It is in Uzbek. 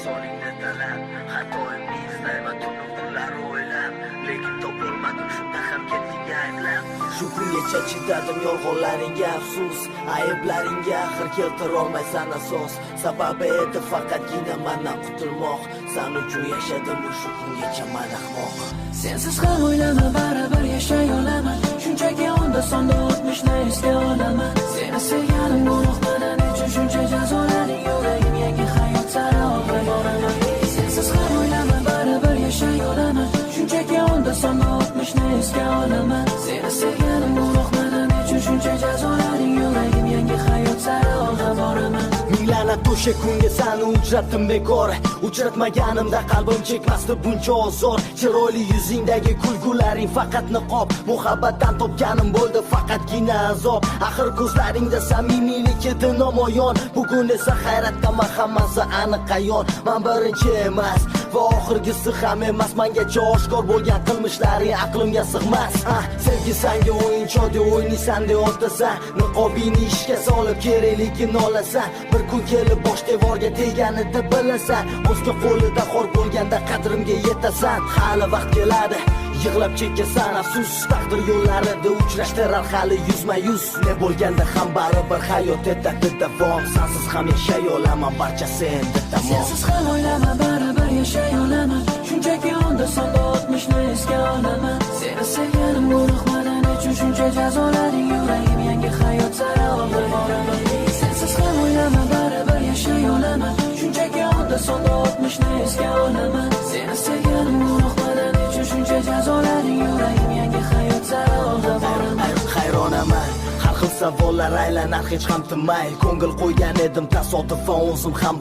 soningni talab, xatoimni izlayman tunu kunlar o'ylab, lekin topolmadim shunda ham ketding ayblab. Shu kungacha chidadim yolg'onlaringga afsus, ayblaringga axir keltirolmaysan asos. Sababi edi faqatgina mendan qutulmoq, sen uchun yashadim shu kungacha men ahmoq. Sensiz ham o'ylama, baribir yashay olaman. Shunchaki onda sonda o'tmishni esga olaman. Seni sevganim gunoh, mana nechun shuncha jazolading, yuragim yangi hayot sari olib boraman. Sensiz ham o'ylama, baribir yashay olaman. Shunchaki onda sonda o'tmishni esga olaman. Seni sevganim gunoh, mana nechun shuncha jazolading, yuragim yangi hayot sari olib boraman. La'nat o'sha kunga seni uchratdim bekor, uchratmaganimda qalbim chekmasdi buncha ozor. Chiroyli yuzingdagi kulgularing faqat niqob, muhabbatdan topganim bo'ldi faqatgina azob. Axir ko'zlaringda samimiylik edi namoyon, bugun esa hayratdaman, hammasi aniq ayon. Men birinchi emas va oxirgisi ham emas, mengacha oshkor bo'lgan qilmishlaring aqlimga sig'mas. Sevgi senga o'yinchoq deb o'ynaysan deb otasan, niqobingni ishga solib kerakligini olasan. Bir kun kelib bosh devorga teganida bilasan, o'zga qo'lida xor bo'lganda qadrimga yetasan. Hali vaqt keladi, yig'lab chekasan afsus, taqdir yo'llarida uchrashtirar hali yuzma yuz. Ne bo'lganda ham baribir hayot etadi davom, sensiz ham yashay olaman, barchasi endi tamom. Sensiz ham o'ylama, baribir yashay olaman. Shunchaki onda sonda o'tmishni esga olaman. Seni sevganim gunoh, mana nechun shuncha jazolading, yuragim yangi hayot sari olib boraman. Sensiz ham o'ylama, baribir yashay olaman. Shunchaki onda sonda o'tmishni esga olaman. Seni sevganim gunoh, mana nechun shuncha jazolading, yuragim yangi hayot sari olib boraman. Hayronaman, har xil savollar aylanar hech ham tinmay, ko'ngil qo'ygan edim tasodifan o'zim ham